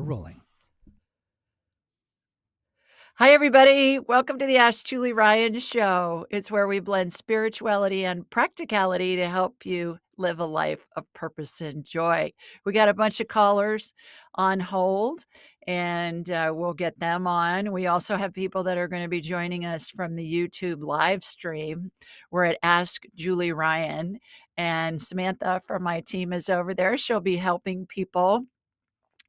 rolling. Hi, everybody. Welcome to the Ask Julie Ryan Show. It's where we blend spirituality and practicality to help you live a life of purpose and joy. We got a bunch of callers on hold, and we'll get them on. We also have people that are going to be joining us from the YouTube live stream. We're at Ask Julie Ryan, and Samantha from my team is over there. She'll be helping people.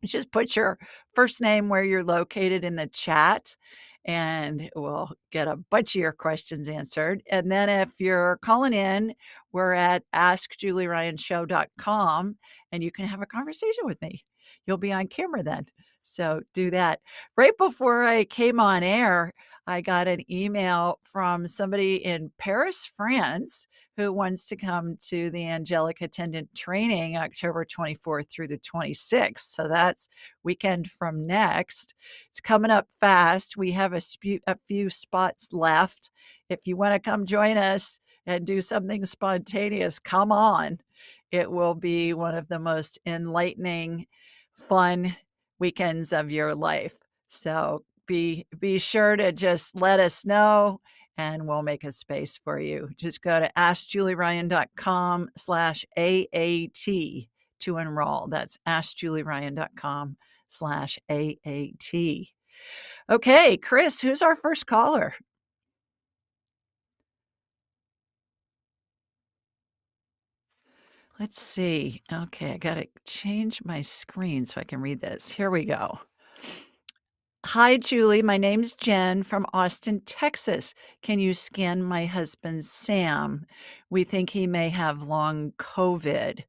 Just put your first name where you're located in the chat, and we'll get a bunch of your questions answered. And then if you're calling in, we're at askjulieryanshow.com, and you can have a conversation with me. You'll be on camera then. So do that. Right before I came on air, I got an email from somebody in Paris, France, who wants to come to the Angelic Attendant Training October 24th through the 26th. So that's weekend from next. It's coming up fast. We have a few spots left. If you want to come join us and do something spontaneous, come on. It will be one of the most enlightening, fun weekends of your life. So be sure to just let us know, and we'll make a space for you. Just go to askjulieryan.com/AAT to enroll. That's askjulieryan.com/AAT. Okay, Chris, who's our first caller? Let's see. Okay, I got to change my screen so I can read this. Here we go. Hi, Julie. My name's Jen from Austin, Texas. Can you scan my husband, Sam? We think he may have long COVID,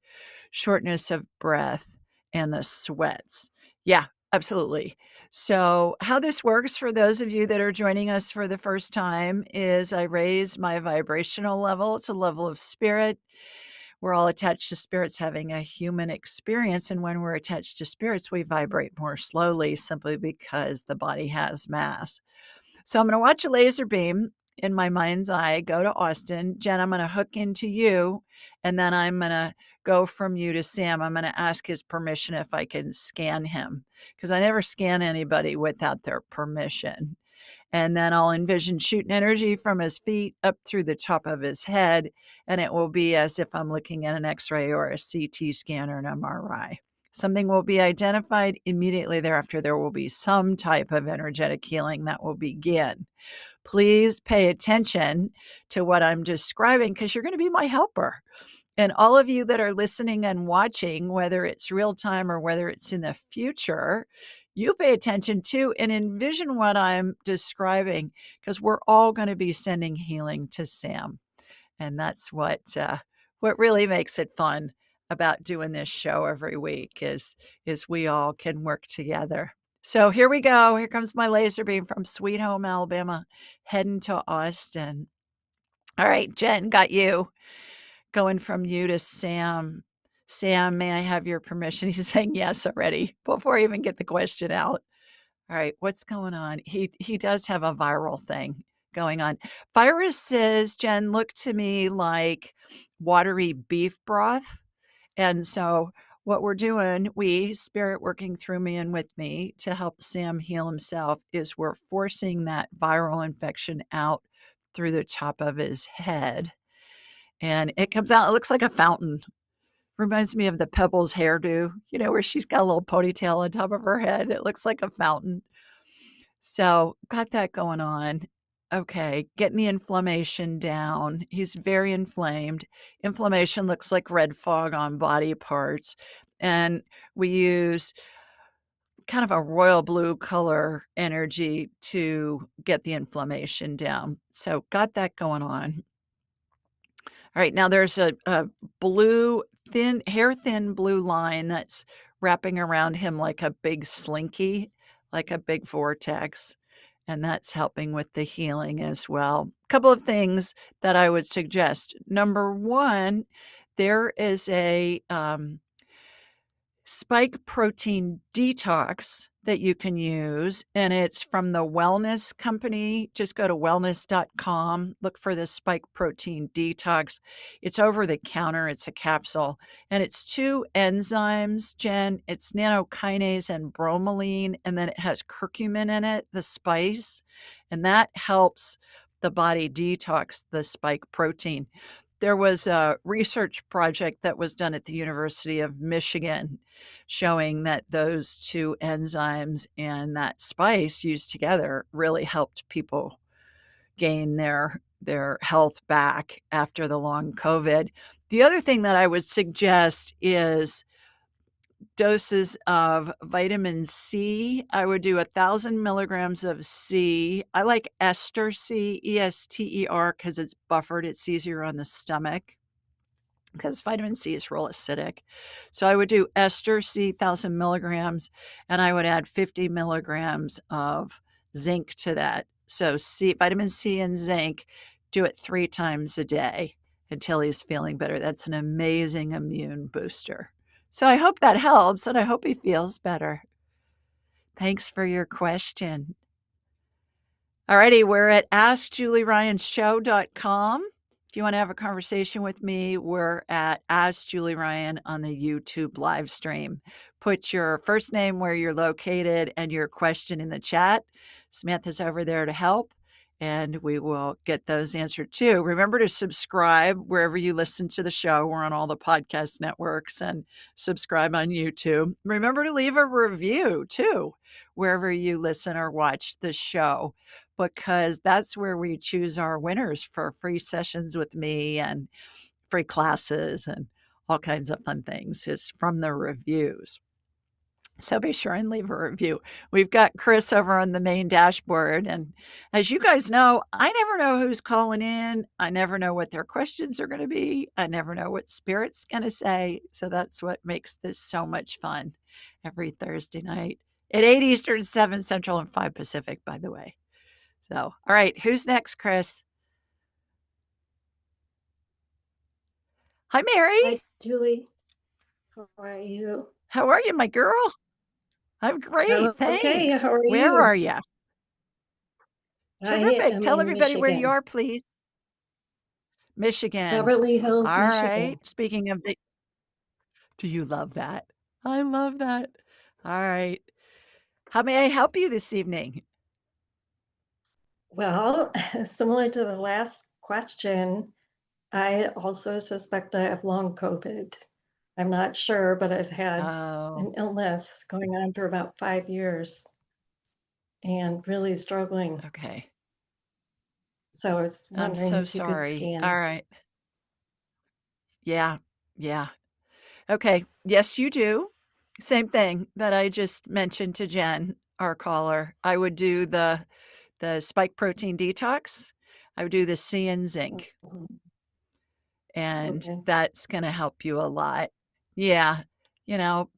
shortness of breath, and the sweats. Yeah, absolutely. So, how this works for those of you that are joining us for the first time is I raise my vibrational level. It's a level of spirit. We're all attached to spirits having a human experience. And when we're attached to spirits, we vibrate more slowly simply because the body has mass. So I'm going to watch a laser beam in my mind's eye, go to Austin. Jen, I'm going to hook into you, and then I'm going to go from you to Sam. I'm going to ask his permission if I can scan him, because I never scan anybody without their permission. And then I'll envision shooting energy from his feet up through the top of his head. And it will be as if I'm looking at an X-ray or a CT scan or an MRI. Something will be identified. Immediately thereafter, there will be some type of energetic healing that will begin. Please pay attention to what I'm describing, because you're going to be my helper. And all of you that are listening and watching, whether it's real time or whether it's in the future, you pay attention to and envision what I'm describing, because we're all going to be sending healing to Sam. And that's what really makes it fun about doing this show every week is we all can work together. So here we go. Here comes my laser beam from Sweet Home, Alabama, heading to Austin. All right, Jen, got you. Going from you to Sam. Sam, may I have your permission? He's saying yes already before I even get the question out. All right, what's going on? He does have a viral thing going on. Virus says, Jen, look to me like watery beef broth. And so what we're doing, we, spirit working through me and with me to help Sam heal himself, is we're forcing that viral infection out through the top of his head. And it comes out, it looks like a fountain. Reminds me of the Pebbles hairdo, where she's got a little ponytail on top of her head. It looks like a fountain. So got that going on. Okay, getting the inflammation down. He's very inflamed. Inflammation looks like red fog on body parts. And we use kind of a royal blue color energy to get the inflammation down. So got that going on. All right, now there's a blue, hair thin blue line that's wrapping around him like a big slinky, like a big vortex, and that's helping with the healing as well. A couple of things that I would suggest. Number one, there is a spike protein detox that you can use, and it's from the wellness company. Just go to wellness.com, look for the spike protein detox. It's over the counter, it's a capsule, and it's 2 enzymes, Jen. It's nanokinase and bromelain, and then it has curcumin in it, the spice, and that helps the body detox the spike protein. There was a research project that was done at the University of Michigan showing that those 2 enzymes and that spice used together really helped people gain their health back after the long COVID. The other thing that I would suggest is doses of vitamin C. I would do 1,000 milligrams of C. I like ester C, Ester, because it's buffered. It's easier on the stomach because vitamin C is real acidic. So I would do ester C, 1,000 milligrams, and I would add 50 milligrams of zinc to that. So vitamin C and zinc, do it 3 times a day until he's feeling better. That's an amazing immune booster. So I hope that helps, and I hope he feels better. Thanks for your question. Alrighty, we're at AskJulieRyanShow.com. If you want to have a conversation with me, we're at Ask Julie Ryan on the YouTube live stream. Put your first name, where you're located, and your question in the chat. Samantha's over there to help, and we will get those answered too. Remember to subscribe wherever you listen to the show. We're on all the podcast networks, and subscribe on YouTube. Remember to leave a review too, wherever you listen or watch the show, because that's where we choose our winners for free sessions with me and free classes and all kinds of fun things, is from the reviews. So be sure and leave a review. We've got Chris over on the main dashboard. And as you guys know, I never know who's calling in. I never know what their questions are going to be. I never know what Spirit's going to say. So that's what makes this so much fun every Thursday night at 8 Eastern, 7 Central, and 5 Pacific, by the way. So, all right, who's next, Chris? Hi, Mary. Hi, Julie. How are you? How are you, my girl? I'm great, thanks. Okay, how are Where you? are you? I Terrific. am Tell in everybody where you Michigan, are, please. Michigan. Beverly Hills, All Michigan. right. Speaking of do you love that? I love that. All right. How may I help you this evening? Well, similar to the last question, I also suspect I have long COVID. I'm not sure, but I've had Oh, an illness going on for about 5 years and really struggling. okay. So I was I'm wondering so if you could sorry. scan. All right. Yeah. Yeah. Okay. Yes, you do. Same thing that I just mentioned to Jen, our caller. I would do the spike protein detox. I would do the C and zinc, Mhm. and Okay. that's going to help you a lot. Yeah. You know,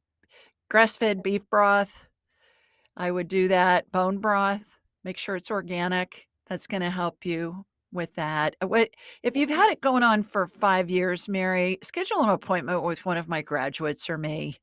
grass-fed beef broth, I would do that. Bone broth, make sure it's organic. That's going to help you with that. What if you've had it going on for 5 years, Mary, schedule an appointment with one of my graduates or me,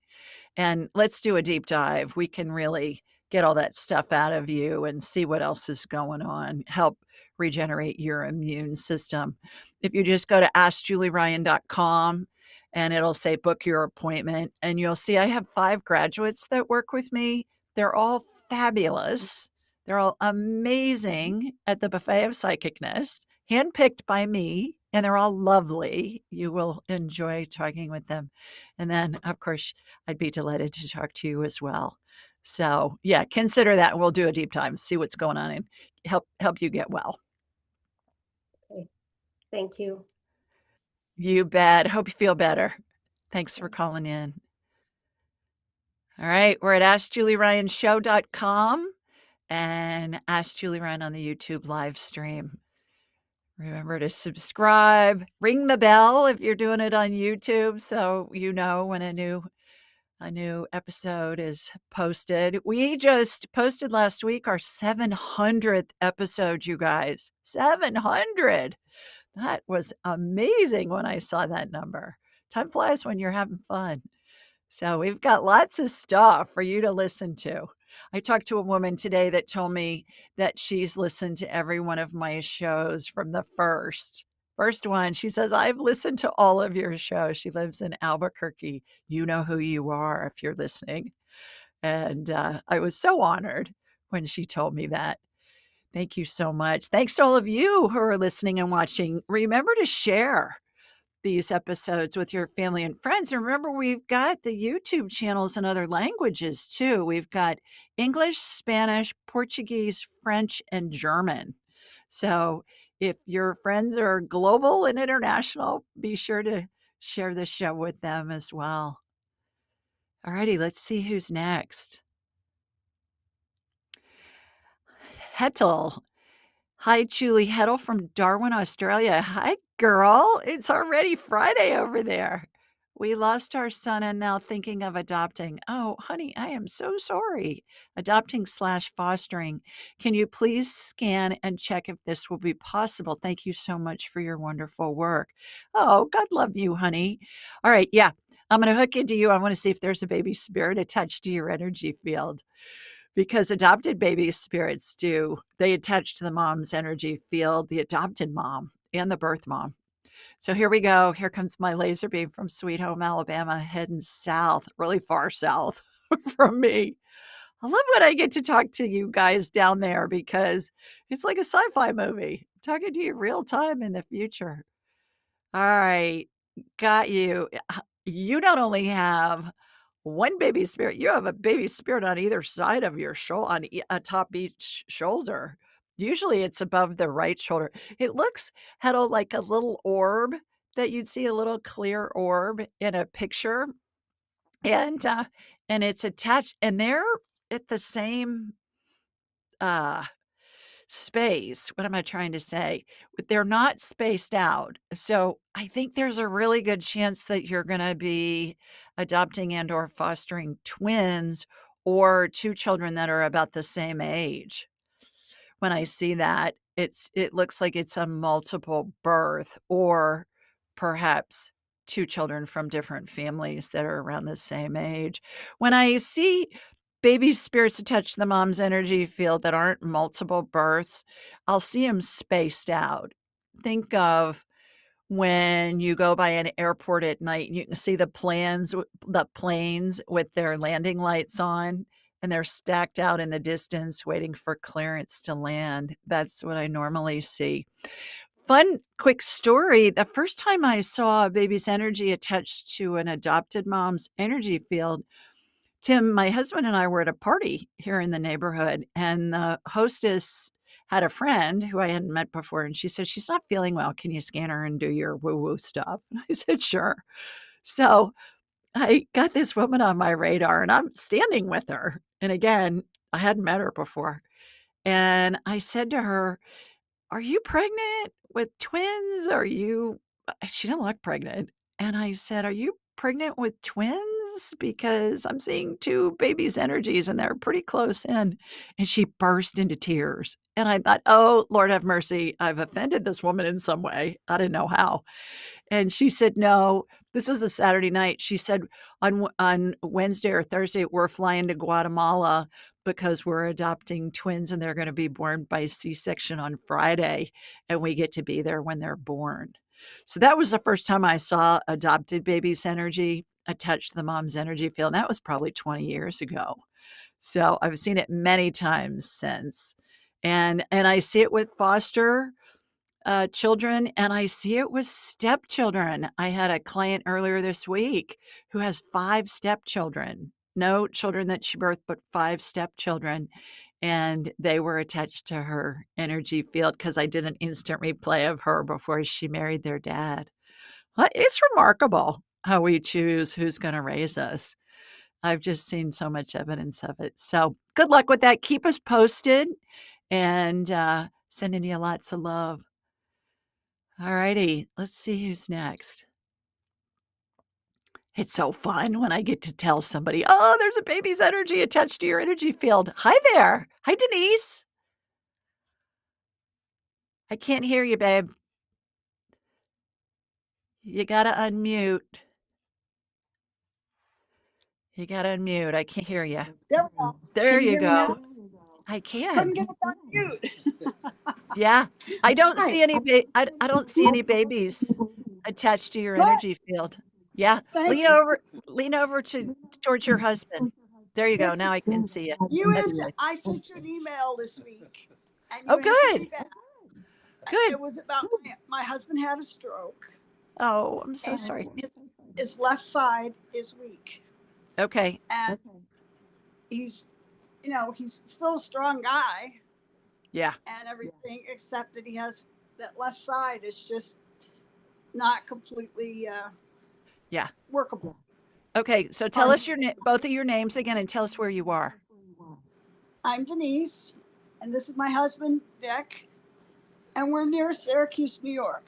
and let's do a deep dive. We can really get all that stuff out of you and see what else is going on, help regenerate your immune system. If you just go to askjulieryan.com, and it'll say book your appointment, and you'll see I have 5 graduates that work with me. They're all fabulous. They're all amazing at the buffet of psychicness, handpicked by me, and they're all lovely. You will enjoy talking with them. And then, of course, I'd be delighted to talk to you as well. So, yeah, consider that. We'll do a deep dive, see what's going on, and help you get well. Okay. Thank you. You bet. Hope you feel better. Thanks for calling in. All right, we're at AskJulieRyanShow.com and Ask Julie Ryan on the YouTube live stream. Remember to subscribe, ring the bell if you're doing it on YouTube, so you know when a new episode is posted. We just posted last week our 700th episode, you guys. 700. That was amazing when I saw that number. Time flies when you're having fun. So we've got lots of stuff for you to listen to. I talked to a woman today that told me that she's listened to every one of my shows from the first one. She says, "I've listened to all of your shows." She lives in Albuquerque. You know who you are if you're listening. And, I was so honored when she told me that. Thank you so much. Thanks to all of you who are listening and watching. Remember to share these episodes with your family and friends. And remember, we've got the YouTube channels in other languages too. We've got English, Spanish, Portuguese, French, and German. So if your friends are global and international, be sure to share the show with them as well. All righty, let's see who's next. Hettel. Hi, Julie Hettel from Darwin, Australia. Hi, girl. It's already Friday over there. We lost our son and now thinking of adopting. Oh, honey, I am so sorry. Adopting slash fostering. Can you please scan and check if this will be possible? Thank you so much for your wonderful work. Oh, God love you, honey. All right. Yeah. I'm going to hook into you. I want to see if there's a baby spirit attached to your energy field because adopted baby spirits do. They attach to the mom's energy field, the adopted mom and the birth mom. So here we go. Here comes my laser beam from Sweet Home, Alabama, heading south, really far south from me. I love when I get to talk to you guys down there because it's like a sci-fi movie. I'm talking to you real time in the future. All right, got you. You not only have one baby spirit, you have a baby spirit on either side of your shoulder, atop each shoulder. Usually it's above the right shoulder. It looks, Hedel, like a little orb that you'd see, a little clear orb in a picture, and and it's attached, and they're at the same uh space. What am I trying to say? They're not spaced out. So I think there's a really good chance that you're going to be adopting and or fostering twins or two children that are about the same age. When I see that, it looks like it's a multiple birth or perhaps two children from different families that are around the same age. When I see baby spirits attached to the mom's energy field that aren't multiple births, I'll see them spaced out. Think of when you go by an airport at night and you can see the planes with their landing lights on, and they're stacked out in the distance waiting for clearance to land. That's what I normally see. Fun quick story. The first time I saw a baby's energy attached to an adopted mom's energy field, Tim, my husband and I were at a party here in the neighborhood, and the hostess had a friend who I hadn't met before, and she said, "She's not feeling well. Can you scan her and do your woo-woo stuff?" And I said, "Sure." So I got this woman on my radar, and I'm standing with her. And again, I hadn't met her before. And I said to her, "Are you pregnant with twins? Are you" she didn't look pregnant. And I said, "Are you pregnant with twins? Because I'm seeing 2 babies' energies, and they're pretty close in." And she burst into tears. And I thought, "Oh, Lord have mercy. I've offended this woman in some way. I didn't know how." And she said, "No." This was a Saturday night. She said, "On Wednesday or Thursday, we're flying to Guatemala because we're adopting twins, and they're gonna be born by C-section on Friday, and we get to be there when they're born." So that was the first time I saw adopted baby's energy attached to the mom's energy field, and that was probably 20 years ago. So I've seen it many times since. And I see it with foster children, and I see it with stepchildren. I had a client earlier this week who has 5 stepchildren, no children that she birthed, but 5 stepchildren. And they were attached to her energy field because I did an instant replay of her before she married their dad. It's remarkable how we choose who's going to raise us. I've just seen so much evidence of it. So good luck with that. Keep us posted and sending you lots of love. All righty, let's see who's next. It's so fun when I get to tell somebody, "Oh, there's a baby's energy attached to your energy field." Hi there. Hi, Denise. I can't hear you, babe. You gotta unmute. You gotta unmute. I can't hear you. There we go. There Can you you hear me now? go. I Couldn't can. get it on mute. Yeah. I don't Hi. see any I don't see any babies attached to your Good. energy field. Yeah. Thank you. Lean over towards your husband. There you go. This Now I is can see you. you That's answered. good. I sent you an email this week, and Oh, you answered me good. back. Good. It was about my husband had a stroke, Oh, I'm so and sorry. his left side is weak, Okay. and he's he's still a strong guy Yeah. and everything, except that he has that left side is just not completely Yeah. workable. Okay. So tell us both of your names again and tell us where you are. I'm Denise, and this is my husband, Dick, and we're near Syracuse, New York.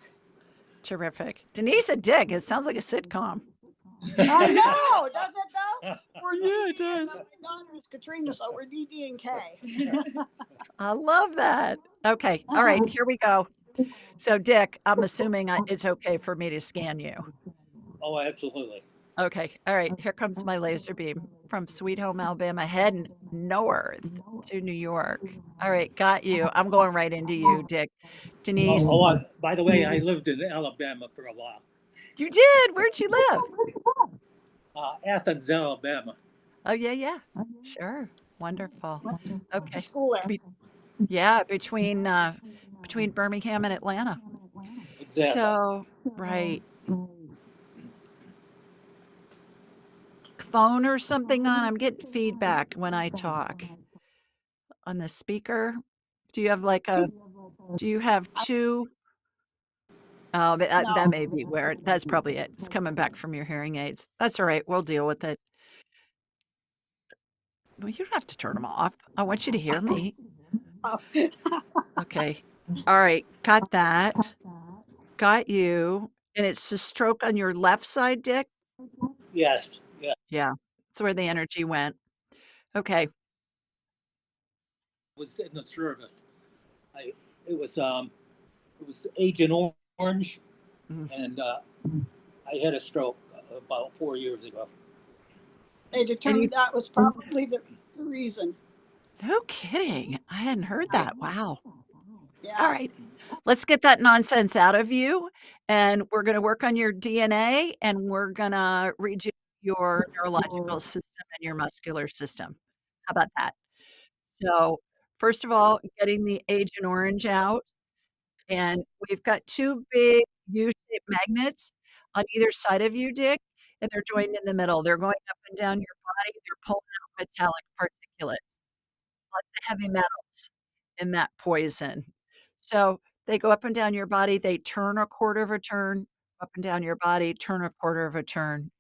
Terrific. Denise and Dick. It sounds like a sitcom. I know, doesn't it though? We're Yeah, it DD, and does. my daughter is Katrina, so we're DD and K. I love that. Okay. All right. Here we go. So, Dick, I'm assuming it's okay for me to scan you. Oh, absolutely. Okay. All right. Here comes my laser beam from Sweet Home, Alabama, heading north to New York. All right. Got you. I'm going right into you, Dick. Denise, By the way, I lived in Alabama for a while. you did. Where'd you live? Athens, Alabama. Oh, yeah, yeah. Sure. Wonderful. Went to Okay. school there. Yeah, between Birmingham and Atlanta. Exactly. So, right. Phone or something on? I'm getting feedback when I talk on the speaker. Do you have do you have 2? Oh, but that No. may be where that's probably it. It's coming back from your hearing aids. That's all right. We'll deal with it. Well, you don't have to turn them off. I want you to hear me. Oh. Okay. All right. Got that. Got you. And it's a stroke on your left side, Dick? Yes. Yeah. Yeah. That's where the energy went. Okay. Was in the service. I it was Agent Orange, Mm. and I had a stroke about 4 years ago. They determined that was probably the reason. No kidding. I hadn't heard that. Wow. Yeah. All right. Let's get that nonsense out of you, and we're gonna work on your DNA, and we're gonna redo your neurological system and your muscular system. How about that? So, first of all, getting the Agent Orange out, and we've got 2 big U-shaped magnets on either side of you, Dick, and they're joined in the middle. They're going up and down your body. They're pulling out metallic particulates, lots of heavy metals in that poison. So, they go up and down your body, they turn a quarter of a turn, up and down your body, turn a quarter of a turn,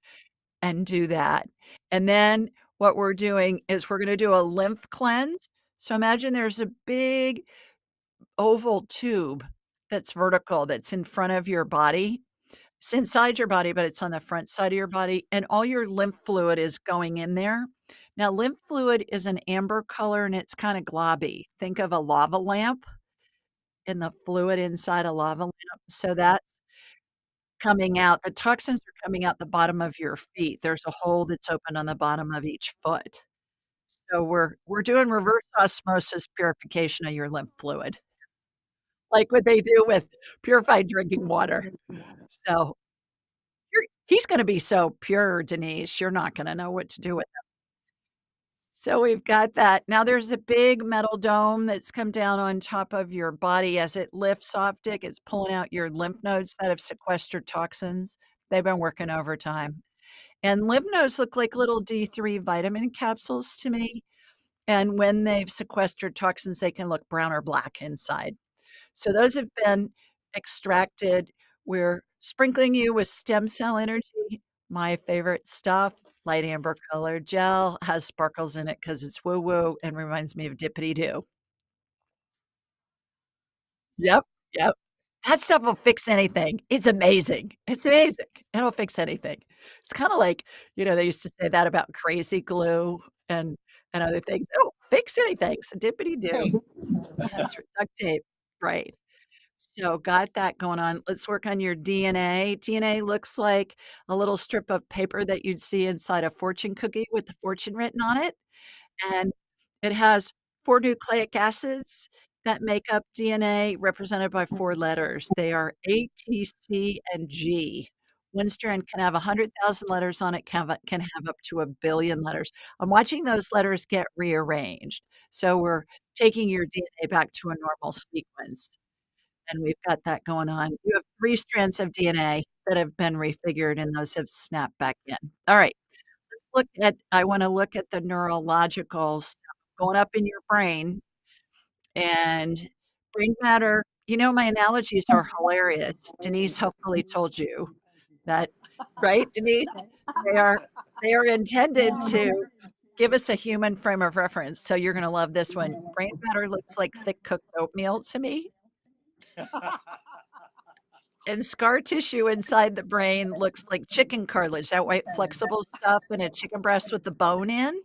and do that. And then what we're doing is we're gonna do a lymph cleanse. So, imagine there's a big oval tube that's vertical that's in front of your body. It's inside your body, but it's on the front side of your body, and all your lymph fluid is going in there. Now, lymph fluid is an amber color, and it's kinda globby. Think of a lava lamp and the fluid inside a lava lamp. So that's coming out. The toxins are coming out the bottom of your feet. There's a hole that's open on the bottom of each foot. So we're doing reverse osmosis purification of your lymph fluid, like what they do with purified drinking water. So he's gonna be so pure, Denise, you're not gonna know what to do with him. So we've got that. Now there's a big metal dome that's come down on top of your body as it lifts off, Dick. It's pulling out your lymph nodes that have sequestered toxins. They've been working overtime. And lymph nodes look like little D3 vitamin capsules to me. And when they've sequestered toxins, they can look brown or black inside. So those have been extracted. We're sprinkling you with stem cell energy, my favorite stuff, light amber colored gel, has sparkles in it because it's woo-woo and reminds me of Dippity Doo. Yep, yep. That stuff will fix anything. It's amazing. It's amazing. It'll fix anything. It's kinda like, they used to say that about crazy glue and other things. It'll fix anything. So Dippity Doo. Hey, That's for duct tape. Right. So got that going on. Let's work on your DNA. DNA looks like a little strip of paper that you'd see inside a fortune cookie with the fortune written on it, and it has 4 nucleic acids that make up DNA represented by 4 letters. They are A, T, C, and G. One strand can have 100,000 letters on it, can have up to 1,000,000,000 letters. I'm watching those letters get rearranged. So we're taking your DNA back to a normal sequence, and we've got that going on. You have 3 strands of DNA that have been refigured, and those have snapped back in. All right. Let's look at I wanna look at the neurological stuff going up in your brain, and brain matter my analogies are hilarious. Denise hopefully told you that right, Denise? They are they are intended to give us a human frame of reference, so you're gonna love this one. Brain matter looks like thick cooked oatmeal to me, and scar tissue inside the brain looks like chicken cartilage, that white flexible stuff in a chicken breast with the bone in.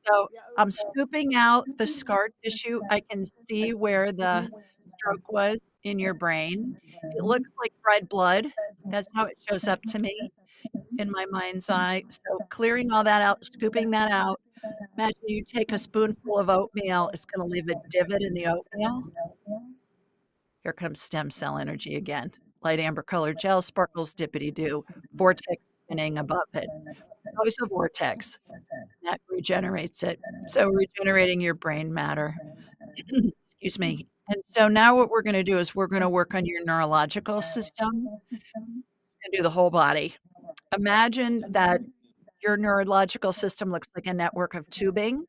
So, Yeah, I'm scooping out the scar tissue. I can see where the stroke was in your brain. It looks like dried blood. That's how it shows up to me in my mind's eye. So, clearing all that out, scooping that out. Imagine you take a spoonful of oatmeal, it's gonna leave a divot in the oatmeal. Here comes stem cell energy again. Light amber colored gel sparkles dippity-doo, vortex spinning above it. There's always a vortex that regenerates it. So regenerating your brain matter. Excuse me. And so now what we're gonna do is we're gonna work on your neurological system. It's gonna do the whole body. Imagine that your neurological system looks like a network of tubing,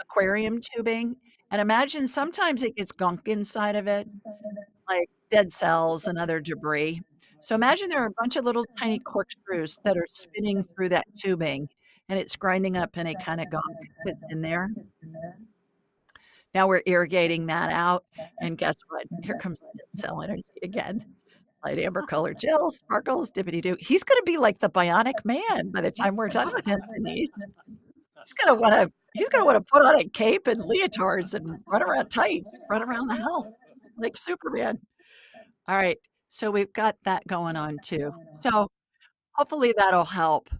aquarium tubing, and imagine sometimes it gets gunk inside of it, like dead cells and other debris. So imagine there are a bunch of little tiny corkscrews that are spinning through that tubing, and it's grinding up any kinda gunk that's in there. Now we're irrigating that out, and guess what? Here comes stem cell energy again. Light amber colored gel, sparkles, dippity-doo. He's gonna be like the bionic man by the time we're done with him, Denise. He's gonna wanna put on a cape and leotards and run around tights, run around the house like Superman. Alright, so we've got that going on too. So, hopefully that'll help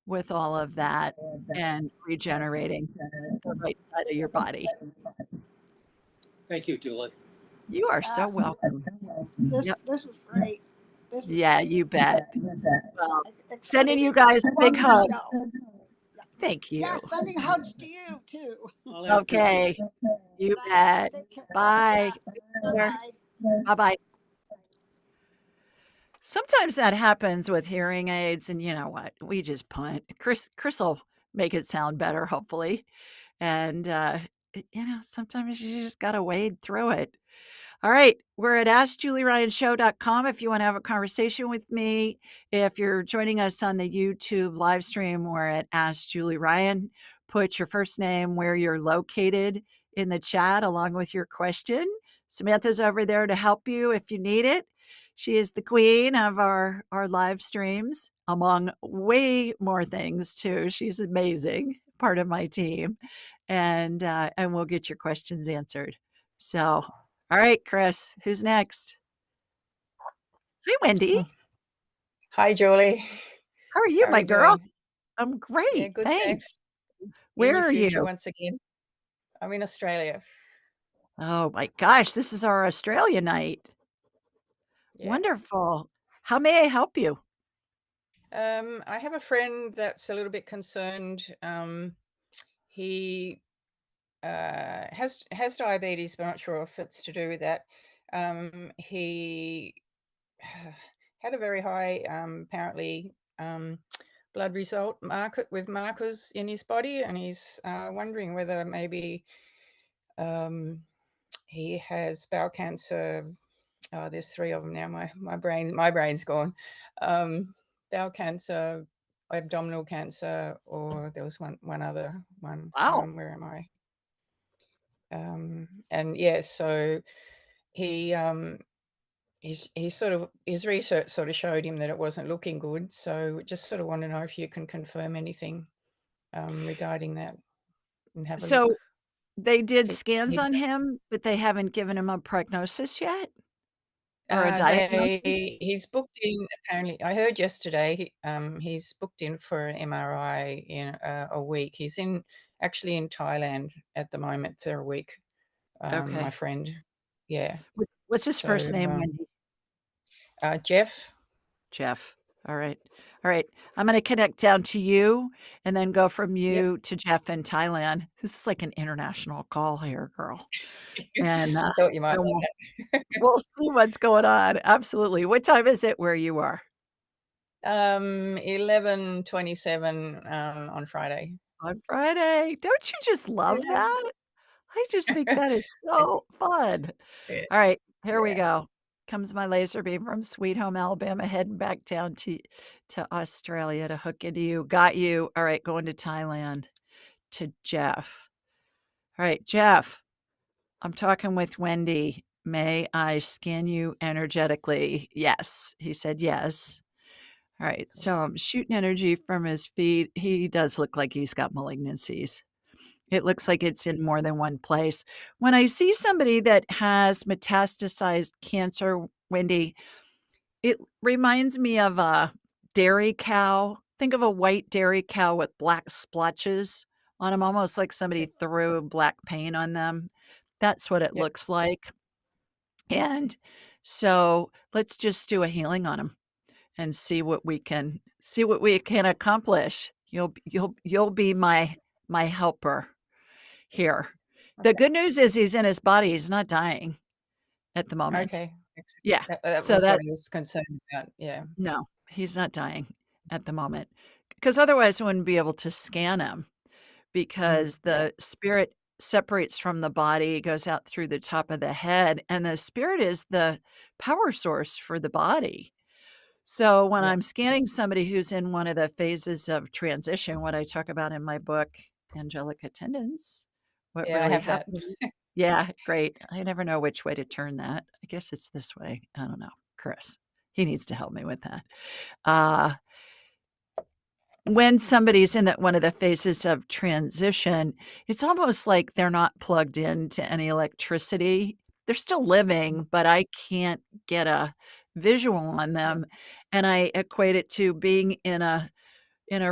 with all of that and regenerating the right side of your body. Thank you, Julie. You are so awesome. welcome. Yep. This was great. This was Yeah, you bet. Well, sending you exciting. guys I big love your hugs. show. Thank Yeah, you. sending hugs to you too. Well, I appreciate Okay, you Thanks. bet. Take care. Bye. Yeah. Later. Bye-bye. Bye-bye. Sometimes that happens with hearing aids, and you know what? We just punt. Chris will make it sound better, hopefully, and, sometimes you just gotta wade through it. All right, we're at AskJulieRyanShow.com if you wanna have a conversation with me. If you're joining us on the YouTube live stream, we're at Ask Julie Ryan. Put your first name, where you're located in the chat along with your question. Samantha's over there to help you if you need it. She is the queen of our live streams, among way more things too. She's amazing, part of my team, and we'll get your questions answered. So, all right, Chris, who's next? Hi, Wendy. Hi, Julie. How are you, How are my you girl? doing? I'm Yeah, great, good, thanks. thanks. In Where your are future you? once again. I'm in Australia. Oh my gosh, this is our Australia night. Yeah. Wonderful. How may I help you? I have a friend that's a little bit concerned. He has diabetes, but not sure if it's to do with that. He had a very high, apparently, blood result with markers in his body, and he's wondering whether maybe he has bowel cancer. Oh, there's 3 of them now. My brain's gone. Bowel cancer, abdominal cancer, or there was one other one. Wow. Where am I? And yeah, so he his research sort of showed him that it wasn't looking good. So just sort of want to know if you can confirm anything regarding that and have a So look. they did He scans needs on him, but they haven't given him a prognosis yet? or a diagnosis? He's booked in. Apparently, I heard yesterday. He's booked in for an MRI in a week. He's actually in Thailand at the moment for a week. My Okay. friend, yeah. What's his So first name, Wendy? Jeff. Jeff. All right. All right. I'm going to connect down to you and then go from Yep. you to Jeff in Thailand. This is like an international call here, girl. And I thought you might and like we'll see what's going on. Absolutely. What time is it where you are? 11:27 on Friday. On Friday. Don't you just love Yeah. that? I just think that is so fun. Yeah. All right, here we Yeah. go. Comes my laser beam from Sweet Home, Alabama, heading back down to Australia to hook into you. Got you. All right, going to Thailand to Jeff. All right, Jeff, I'm talking with Wendy. May I scan you energetically? Yes. He said yes. All right, so I'm shooting energy from his feet. He does look like he's got malignancies. It looks like it's in more than one place. When I see somebody that has metastasized cancer, Wendy, it reminds me of a dairy cow. Think of a white dairy cow with black splotches on them, almost like somebody threw black paint on them. That's what it Yep. looks like. And so let's just do a healing on him and see what we can accomplish. You'll be my helper here. The Okay. good news is he's in his body. He's not dying at the moment. Okay. Excellent. Yeah. That So was that what I was concerned about. Yeah. no, he's not dying at the moment because otherwise I wouldn't be able to scan him because Yeah. the spirit separates from the body, goes out through the top of the head, and the spirit is the power source for the body. So when Yeah. I'm scanning somebody who's in one of the phases of transition, what I talk about in my book, Angelic Attendance, what Yeah, I really have that. happens. Yeah, great. I never know which way to turn that. I guess it's this way. I don't know. Chris, he needs to help me with that. Uh, when somebody's in that one of the phases of transition, it's almost like they're not plugged into any electricity. They're still living, but I can't get a visual on them. And I equate it to being in a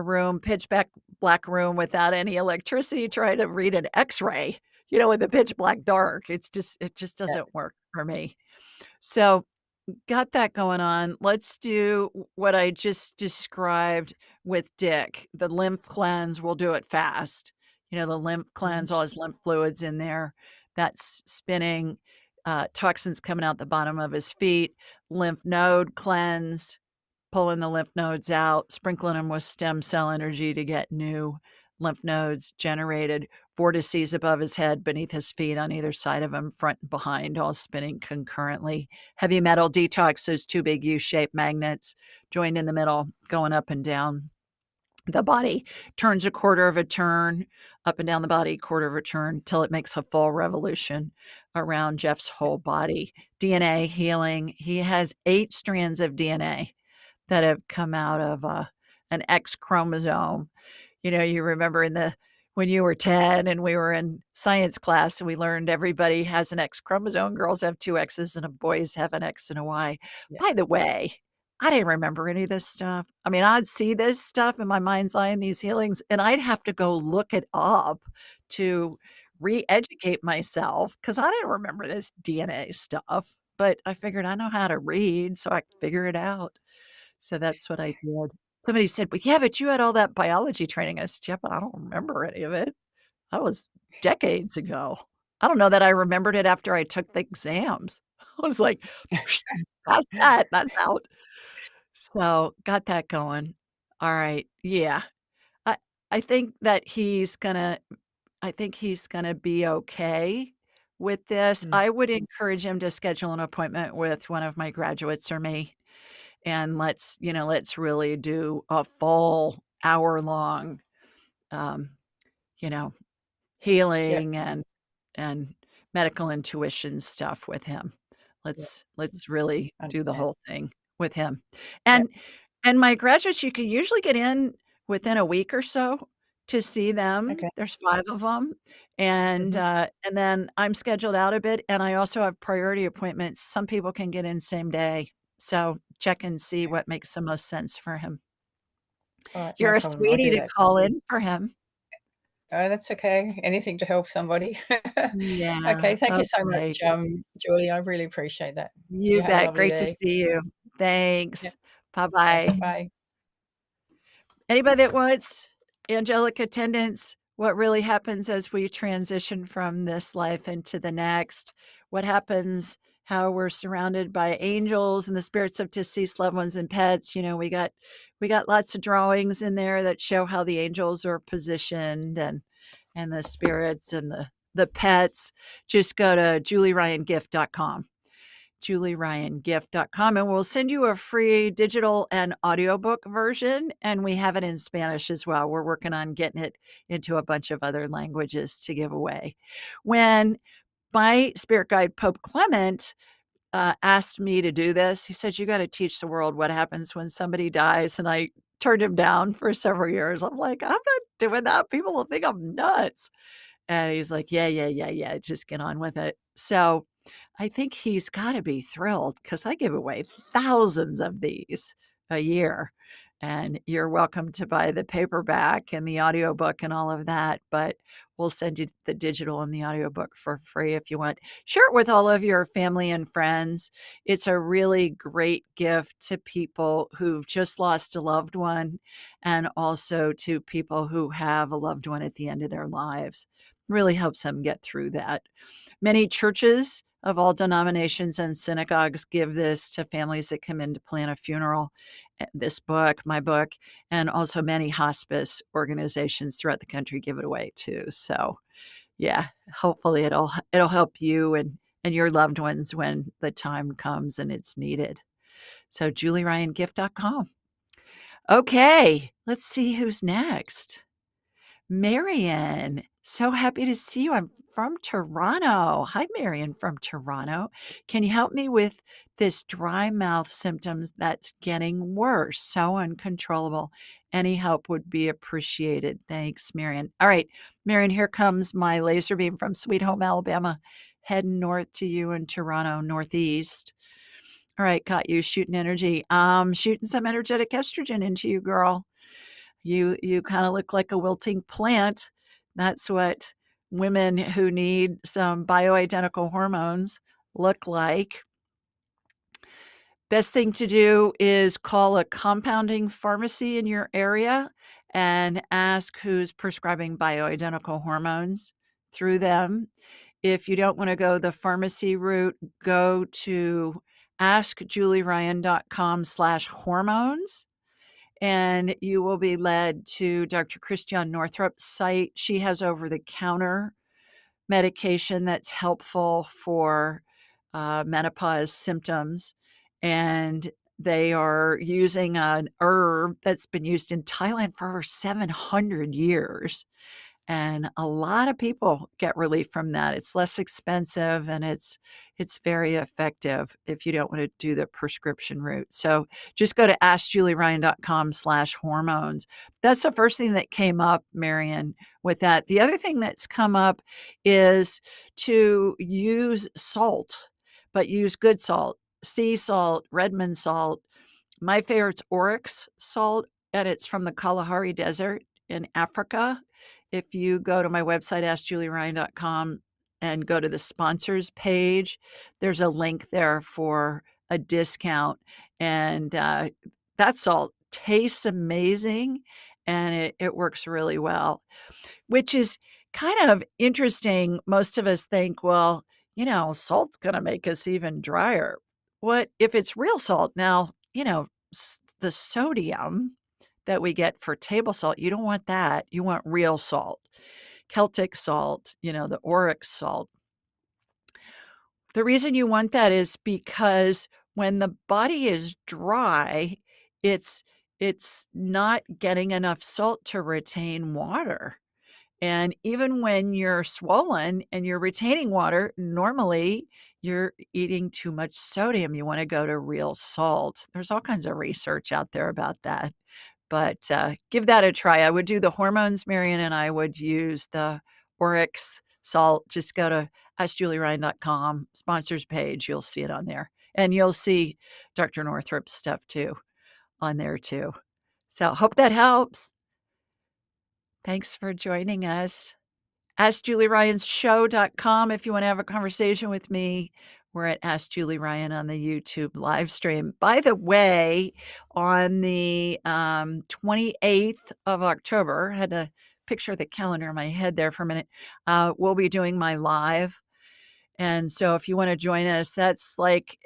room, pitch black room without any electricity, trying to read an X-ray, in the pitch black dark. It just Yeah. doesn't work for me. So got that going on. Let's do what I just described with Dick. The lymph cleanse, we'll do it fast. The lymph cleanse, all his lymph fluids in there. That's spinning, toxins coming out the bottom of his feet. Lymph node cleanse, pulling the lymph nodes out, sprinkling them with stem cell energy to get new lymph nodes generated. Vortices above his head, beneath his feet, on either side of him, front and behind, all spinning concurrently. Heavy metal detox, those two big U-shaped magnets joined in the middle, going up and down the body. Turns a quarter of a turn, up and down the body, quarter of a turn, till it makes a full revolution around Jeff's whole body. DNA healing. He has 8 strands of DNA that have come out of an X chromosome. You remember when you were 10 and we were in science class and we learned everybody has an X chromosome. Girls have 2 X's and boys have an X and a Y. Yeah. By the way, I didn't remember any of this stuff. I mean, I'd see this stuff in my mind's eye in these healings, and I'd have to go look it up to re-educate myself because I didn't remember this DNA stuff. But I figured I know how to read, so I could figure it out. So that's what I did. Somebody said, "Well, yeah, but you had all that biology training." I said, "Yeah, but I don't remember any of it. That was decades ago. I don't know that I remembered it after I took the exams." I was like, "That's that. That's out." So got that going. All right. Yeah. I I think that I think he's gonna be okay with this. I would encourage him to schedule an appointment with one of my graduates or me. And let's really do a full hour-long, um, you know, Yep. healing and medical intuition stuff with him. Yep. Let's really do the Understand. whole thing with him. Yep. And my graduates, you can usually get in within a week or so to see them. Okay. There's 5 of them, and, Mhm. and then I'm scheduled out a bit, and I also have priority appointments. Some people can get in same day, so check and see Okay. what makes the most sense for him. All right, no You're a problem. I'll sweetie do to that. call in for him. Oh, that's okay. Anything to help somebody. Yeah, Okay, thank you so much, okay. Julie. I really appreciate that. You You have a bet. lovely Great to day. see you. Yeah. Thanks. Okay. Bye-bye. Bye. Anybody that wants angelic attendance, what really happens as we transition from this life into the next, what happens, how we're surrounded by angels and the spirits of deceased loved ones and pets. We got lots of drawings in there that show how the angels are positioned and the spirits and the pets. Just go to julieryangift.com. julieryangift.com, and we'll send you a free digital and audiobook version, and we have it in Spanish as well. We're working on getting it into a bunch of other languages to give away. When my spirit guide, Pope Clement, asked me to do this, he said, "You got to teach the world what happens when somebody dies." And I turned him down for several years. I'm like, "I'm not doing that. People will think I'm nuts." And he's like, "Yeah, yeah, yeah, yeah, just get on with it." So I think he's gotta be thrilled because I give away thousands of these a year, and you're welcome to buy the paperback and the audiobook and all of that, but we'll send you the digital and the audiobook for free if you want. Share it with all of your family and friends. It's a really great gift to people who've just lost a loved one and also to people who have a loved one at the end of their lives. Really helps them get through that. Many churches of all denominations and synagogues give this to families that come in to plan a funeral. This book, my book, and also many hospice organizations throughout the country give it away too. So, yeah, hopefully it'll help you and your loved ones when the time comes and it's needed. So julieryangift.com. Okay, let's see who's next. Marion, so happy to see you. I'm from Toronto. Hi, Marion from Toronto. Can you help me with this dry mouth symptoms that's getting worse? So uncontrollable. Any help would be appreciated. Thanks, Marion. All right, Marion, here comes my laser beam from Sweet Home, Alabama, heading north to you in Toronto, northeast. All right, got you shooting energy. Shooting some energetic estrogen into you, girl. You kinda look like a wilting plant. That's what women who need some bioidentical hormones look like. Best thing to do is call a compounding pharmacy in your area and ask who's prescribing bioidentical hormones through them. If you don't wanna go the pharmacy route, go to askjulieryan.com/hormones and you will be led to Dr. Christiane Northrup's site. She has over-the-counter medication that's helpful for menopause symptoms, and they are using an herb that's been used in Thailand for over 700 years. And a lot of people get relief from that. It's less expensive and it's very effective if you don't want to do the prescription route. So just go to askjulieryan.com/hormones. That's the first thing that came up, Marion, with that. The other thing that's come up is to use salt, but use good salt, sea salt, Redmond salt. My favorite's oryx salt, and it's from the Kalahari Desert in Africa. If you go to my website, askjulieryan.com, and go to the sponsors page, there's a link there for a discount. And that salt tastes amazing and it works really well, which is kind of interesting. Most of us think, well, salt's going to make us even drier. What if it's real salt? Now, the sodium that we get for table salt, you don't want that. You want real salt. Celtic salt, the Oryx salt. The reason you want that is because when the body is dry, it's it's not getting enough salt to retain water. And even when you're swollen and you're retaining water, normally you're eating too much sodium. You want to go to real salt. There's all kinds of research out there about that. But give that a try. I would do the hormones, Marion, and I would use the Oryx salt. Just go to askjulieryan.com, sponsors page. You'll see it on there. And you'll see Dr. Northrup's stuff too on there too. So hope that helps. Thanks for joining us. AskJulieRyan'sShow.com if you want to have a conversation with me. We're at Ask Julie Ryan on the YouTube live stream. By the way, on the 28th of October, had to picture the calendar in my head there for a minute, we'll be doing my live. And so if you want to join us, it's like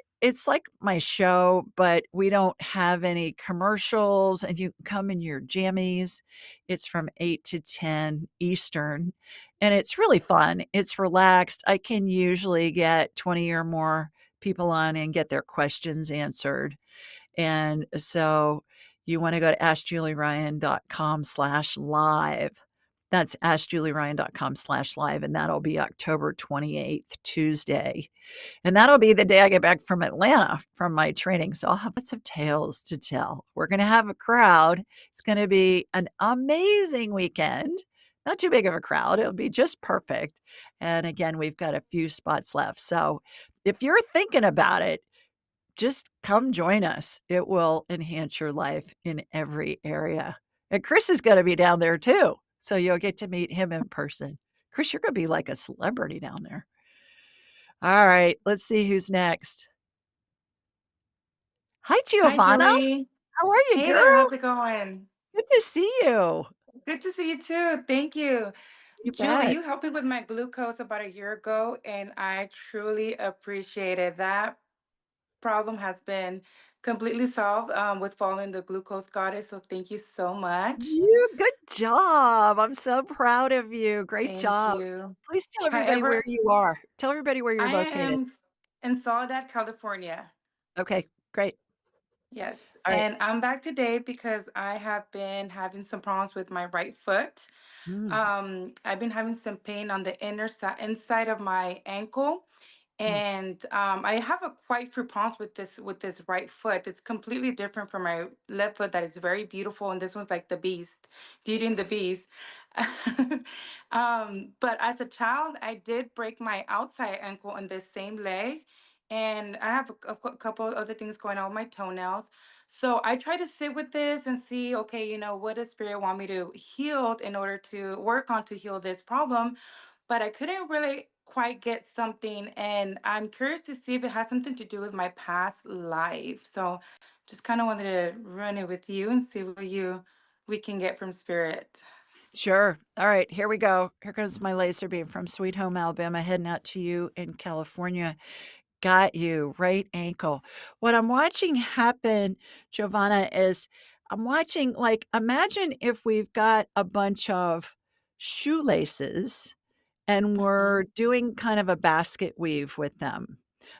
my show, but we don't have any commercials and you can come in your jammies. It's from 8 to 10 Eastern and it's really fun. It's relaxed. I can usually get 20 or more people on and get their questions answered. And so you want to go to askjulieryan.com/live. That's askjulieryan.com/live. And that'll be October 28th, Tuesday. And that'll be the day I get back from Atlanta from my training. So I'll have lots of tales to tell. We're going to have a crowd. It's going to be an amazing weekend. Not too big of a crowd. It'll be just perfect. And again, we've got a few spots left. So if you're thinking about it, just come join us. It will enhance your life in every area. And Chris is going to be down there too. So you'll get to meet him in person. Chris, you're going to be like a celebrity down there. All right, let's see who's next. Hi, Hi, Giovanna. Julie. How are you, Hey girl? there, how's it going? Good to see you. Good to see you too. Thank you. You Julie, bet. you helped me with my glucose about a year ago, and I truly appreciate it. That problem has been completely solved with following the glucose goddess. So thank you so much. Good job. I'm so proud of you. Great Thank job. you. Please tell everybody where However, you are. Tell everybody where you're I located. am in Soledad, California. Okay, great. Yes, All right. and I'm back today because I have been having some problems with my right foot. Mm, I've been having some pain on the inside of my ankle, mm. and I have a quite few problems with this right foot. It's completely different from my left foot that is very beautiful, and this one's like the beast, Beauty and the Beast. But as a child, I did break my outside ankle on this same leg, and I have a couple of other things going on with my toenails. So I try to sit with this and see, okay, what does spirit want me to heal in order to work on to heal this problem? But I couldn't really quite get something, and I'm curious to see if it has something to do with my past life. So just kind of wanted to run it with you and see what we can get from spirit. Sure. All right, here we go. Here comes my laser beam from Sweet Home, Alabama, heading out to you in California. Got you. Right ankle. What I'm watching happen, Giovanna, is I'm watching, imagine if we've got a bunch of shoelaces and Mhm. we're doing kind of a basket weave with them.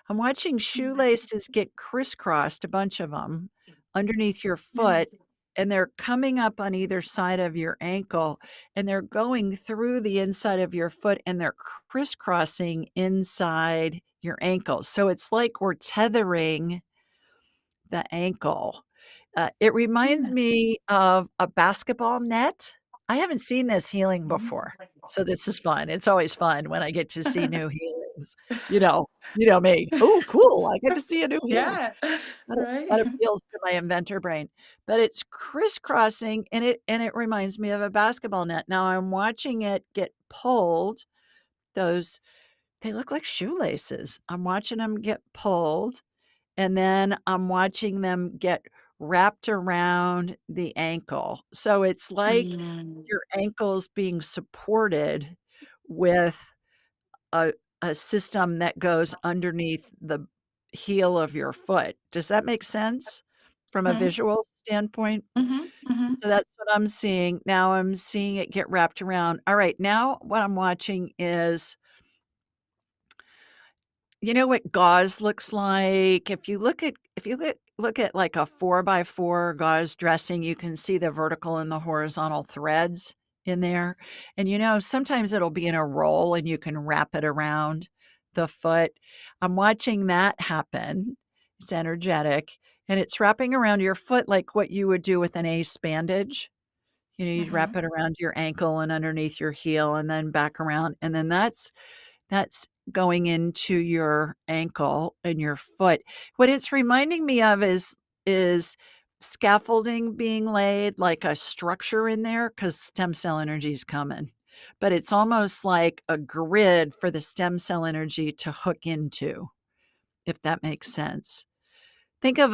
I'm watching shoelaces get crisscrossed, a bunch of them, underneath your foot, and they're coming up on either side of your ankle, and they're going through the inside of your foot, and they're crisscrossing inside your ankle. So it's like we're tethering the ankle. It reminds me of a basketball net. I haven't seen this healing before, so this is fun. It's always fun when I get to see new healings. You know me. "Oh, cool, I get to see a new healing." Yeah, That right. that appeals to my inventor brain, but it's crisscrossing, and it reminds me of a basketball net. Now I'm watching it get pulled. Those they look like shoelaces. I'm watching them get pulled, and then I'm watching them get wrapped around the ankle. So it's like Mm, your ankle's being supported with a a system that goes underneath the heel of your foot. Does that make sense from a mhm, visual standpoint? mhm, mhm, So that's what I'm seeing. Now I'm seeing it get wrapped around. All right, now what I'm watching is you know what gauze looks like? If you look at like a 4 by 4 gauze dressing, you can see the vertical and the horizontal threads in there. And sometimes it'll be in a roll and you can wrap it around the foot. I'm watching that happen. It's energetic. and it's wrapping around your foot like what you would do with an ace bandage. You'd wrap Mhm. it around your ankle and underneath your heel and then back around, and then that's going into your ankle and your foot. What it's reminding me of is scaffolding being laid, like a structure in there, because stem cell energy is coming. But it's almost like a grid for the stem cell energy to hook into, if that makes sense. Think of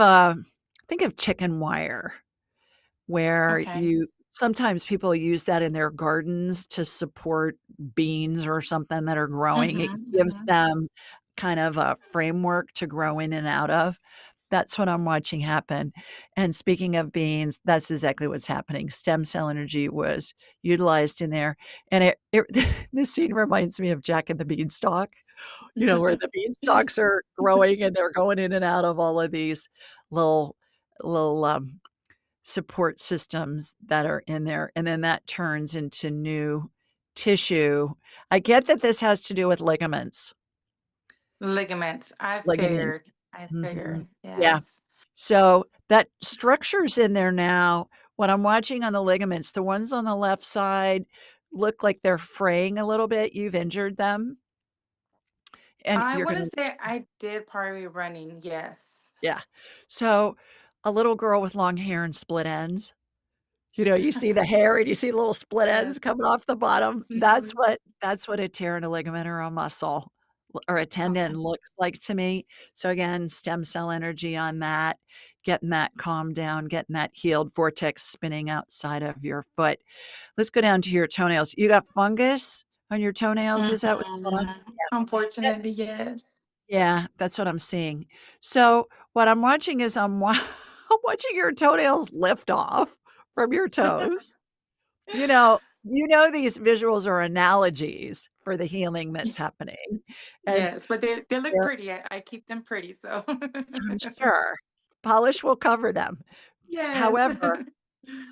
chicken wire, where Okay. you sometimes people use that in their gardens to support beans or something that are growing. It Mhm, gives mhm. them kind of a framework to grow in and out of. That's what I'm watching happen. And speaking of beans, that's exactly what's happening. Stem cell energy was utilized in there. And it this scene reminds me of Jack and the Beanstalk, where the beanstalks are growing and they're going in and out of all of these little little support systems that are in there, and then that turns into new tissue. I get that this has to do with ligaments. Ligaments. Ligaments. I Mhm. figured. Yeah. Yes. So, that structure's in there now. What I'm watching on the ligaments, the ones on the left side look like they're fraying a little bit. You've injured them, and I you're want gonna to say I did probably running. Yes. yeah. So, a little girl with long hair and split ends. You see the hair and you see little split Yes. ends coming off the bottom. That's Mhm. what that's what a tear in a ligament or a muscle or a tendon Okay. looks like to me. So again, stem cell energy on that, getting that calmed down, getting that healed, vortex spinning outside of your foot. Let's go down to your toenails. You got fungus on your toenails? Is that what's going on? Mhm. Unfortunately, yes. Yeah, that's what I'm seeing. So, what I'm watching is I'm watching your toenails lift off from your toes. These visuals are analogies for the healing that's happening, and Yes, but they look they're pretty. I keep them pretty, so I'm sure polish will cover them. yes. However,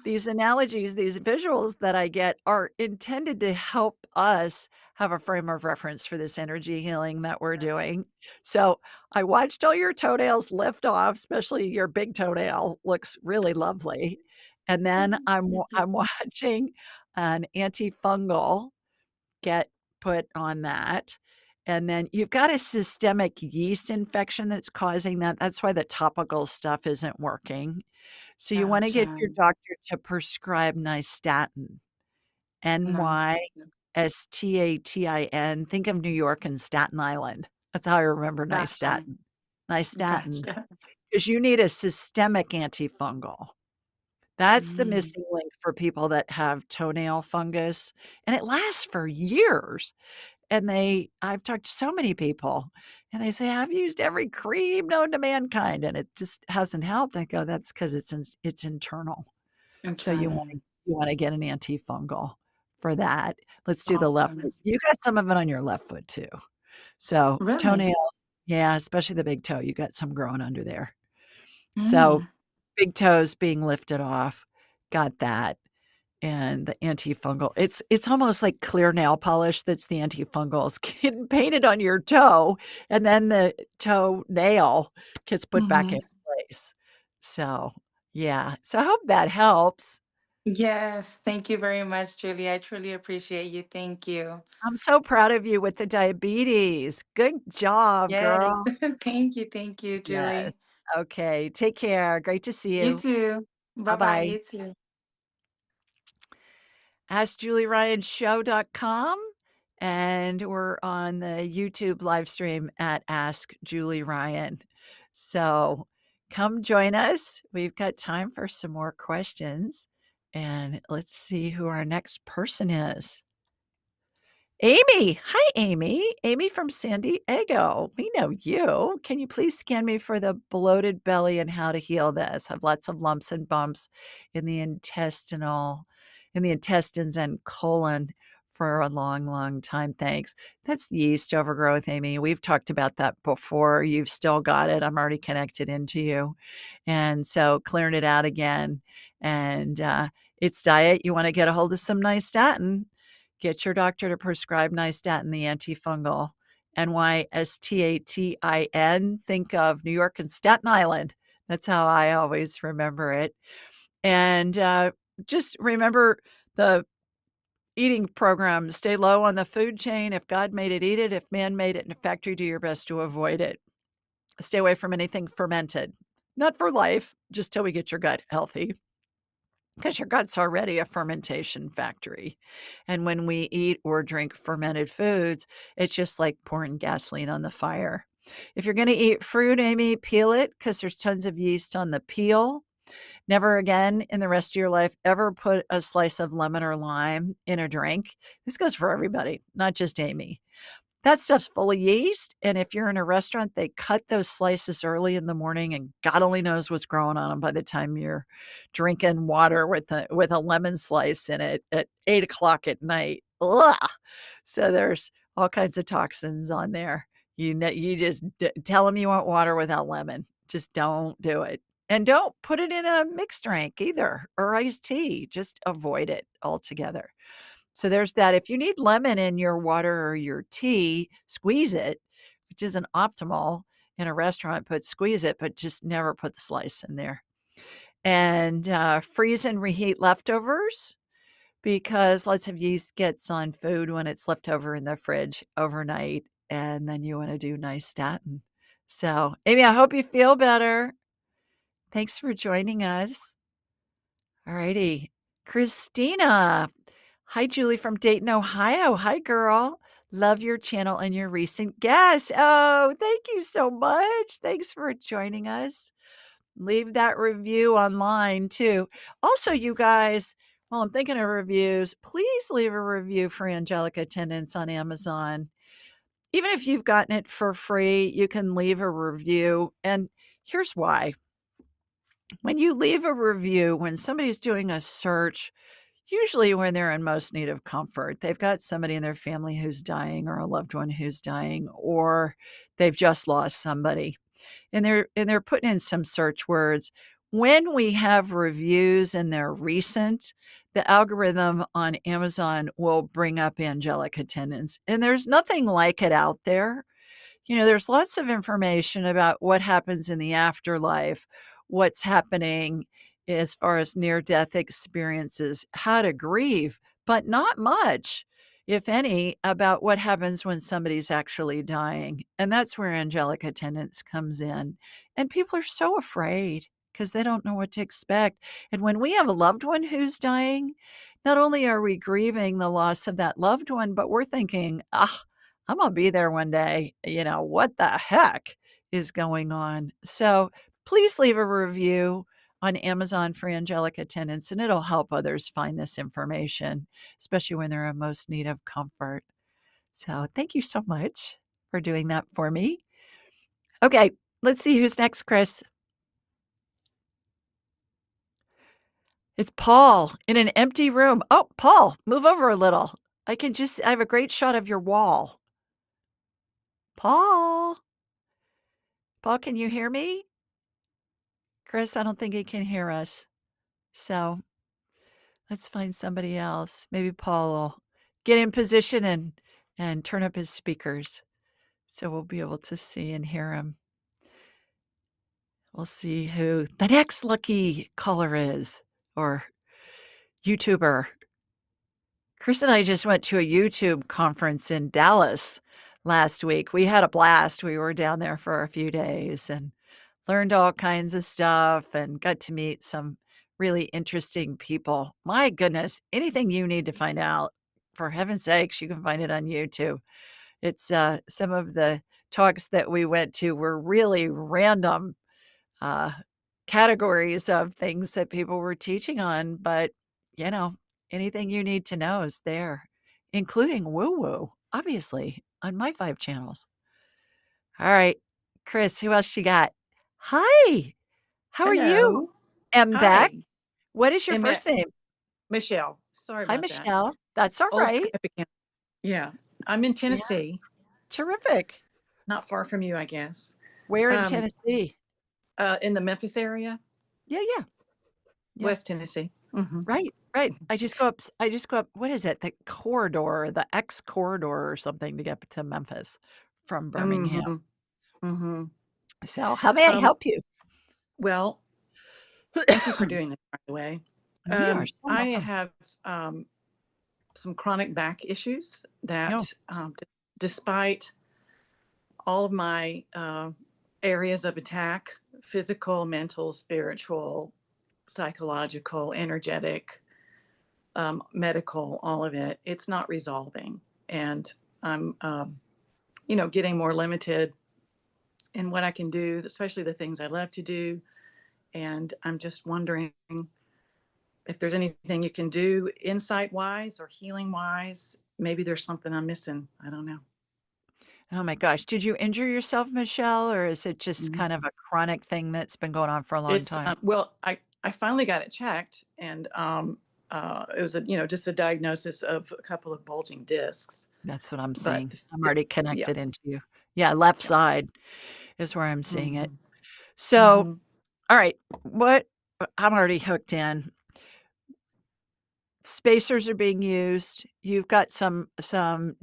these analogies, these visuals that I get are intended to help us have a frame of reference for this energy healing that we're Gotcha. doing. So, I watched all your toenails lift off, especially your big toenail looks really lovely, and then Thank you. I'm watching an antifungal get put on that, and then you've got a systemic yeast infection that's causing that. That's why the topical stuff isn't working. So you wanna get Gotcha. your doctor to prescribe nystatin, Nice. Nystatin. Think of New York and Staten Island. That's how I remember Gotcha. nystatin. Nystatin, Gotcha. 'cause you need a systemic antifungal. That's the Mm, missing link for people that have toenail fungus, and it lasts for years. And I've talked to so many people, and they say, "I've used every cream known to mankind, and it just hasn't helped." I go, "That's 'cause it's internal." So internal. you wanna get an antifungal for that. Let's do the left Awesome. foot. You got some of it on your left foot too. So, Really? toenails, yeah, especially the big toe, you got some growing under there. So, Mm, big toes being lifted off, got that. And the antifungal, it's almost like clear nail polish that's the antifungals getting painted on your toe, and then the toenail gets put back in mhm. place. So, yeah. So I hope that helps. Yes, thank you very much, Julie. I truly appreciate you. Thank you. I'm so proud of you with the diabetes. Good job, Yes. girl. Thank you, Yes. Julie. Okay, take care. Great to see You you. too. Bye-bye. Bye-bye. You too. AskJulieRyanShow.com, and we're on the YouTube live stream at Ask Julie Ryan. So come join us. We've got time for some more questions, and let's see who our next person is. Amy. Hi, Amy. Amy from San Diego. We know you. Can you please scan me for the bloated belly and how to heal this? I have lots of lumps and bumps in the intestines and colon for a long, long time. Thanks. That's yeast overgrowth, Amy. We've talked about that before. You've still got it. I'm already connected into you. And so clearing it out again. And it's diet. You want to get a hold of some nystatin. Get your doctor to prescribe nystatin, the antifungal. Nystatin. Think of New York and Staten Island. That's how I always remember it. And just remember the eating program: stay low on the food chain. If God made it, eat it. If man made it in a factory, do your best to avoid it. Stay away from anything fermented. Not for life, just till we get your gut healthy, because your gut's already a fermentation factory. And when we eat or drink fermented foods, it's just like pouring gasoline on the fire. If you're going to eat fruit, Amy, peel it, because there's tons of yeast on the peel. Never again in the rest of your life ever put a slice of lemon or lime in a drink. This goes for everybody, not just Amy. That stuff's full of yeast, and if you're in a restaurant, they cut those slices early in the morning, and God only knows what's growing on them by the time you're drinking water with a lemon slice in it at 8 o'clock at night. Ugh! So there's all kinds of toxins on there. You just tell them you want water without lemon. Just don't do it. And don't put it in a mixed drink either, or iced tea. Just avoid it altogether. So there's that. If you need lemon in your water or your tea, squeeze it, which isn't optimal in a restaurant, but squeeze it, but just never put the slice in there. And freeze and reheat leftovers, because lots of yeast gets on food when it's left over in the fridge overnight, and then you want to do nice statin. So, Amy, I hope you feel better. Thanks for joining us. All righty. Christina. Hi, Julie from Dayton, Ohio. Hi, girl. Love your channel and your recent guests. Oh, thank you so much. Thanks for joining us. Leave that review online too. Also, you guys, while I'm thinking of reviews, please leave a review for Angelic Attendance on Amazon. Even if you've gotten it for free, you can leave a review. And here's why. When you leave a review, when somebody's doing a search, usually when they're in most need of comfort, they've got somebody in their family who's dying, or a loved one who's dying, or they've just lost somebody. And they're putting in some search words. When we have reviews and they're recent, the algorithm on Amazon will bring up Angelic Attendance. And there's nothing like it out there. There's lots of information about what happens in the afterlife, what's happening as far as near-death experiences, how to grieve, but not much, if any, about what happens when somebody's actually dying. And that's where Angelic Attendance comes in. And people are so afraid because they don't know what to expect. And when we have a loved one who's dying, not only are we grieving the loss of that loved one, but we're thinking, I'm going to be there one day. What the heck is going on? So please leave a review on Amazon for Angelic Attendance, and it'll help others find this information, especially when they're in most need of comfort. So thank you so much for doing that for me. Okay, let's see who's next, Chris. It's Paul in an empty room. Oh, Paul, move over a little. I have a great shot of your wall. Paul, can you hear me? Chris, I don't think he can hear us. So let's find somebody else. Maybe Paul will get in position and turn up his speakers so we'll be able to see and hear him. We'll see who the next lucky caller is, or YouTuber. Chris and I just went to a YouTube conference in Dallas last week. We had a blast. We were down there for a few days and learned all kinds of stuff and got to meet some really interesting people. My goodness, anything you need to find out, for heaven's sakes, you can find it on YouTube. It's some of the talks that we went to were really random categories of things that people were teaching on, but anything you need to know is there, including woo-woo, obviously, on my 5 channels. All right, Chris, who else you got? Hi, how are you? Hello. M. Beck. Hi. What is your M. first name? Michelle. Sorry Hi, about that. Michelle. That's all Old right. Skype account. Yeah. I'm in Yeah, Tennessee, terrific. not far from you, I guess. Where in Um, Tennessee? in the Memphis area, Yeah. West Tennessee. Hmm. Right. I just go up, what is it? The corridor, the X corridor or something to get to Memphis from Birmingham. Hmm. Hmm. So how may I help you? Well, thank you for doing this, by the way. You are so I welcome. have some chronic back issues No. that, despite all of my areas of attack, physical, mental, spiritual, psychological, energetic, medical, all of it, it's not resolving. And I'm, getting more limited in what I can do, especially the things I love to do. And I'm just wondering if there's anything you can do insight wise or healing wise. Maybe there's something I'm missing. I don't know. Oh my gosh. Did you injure yourself, Michelle, or is it just Mhm. kind of a chronic thing that's been going on for a long It's time? well, I finally got it checked, and it was just a diagnosis of a couple of bulging discs. That's what I'm But seeing. I'm already yeah, connected into you. Yeah, left yeah. side is where I'm seeing it. Hmm. So, Hmm. all right, what I'm already hooked in. Spacers are being used. You've got some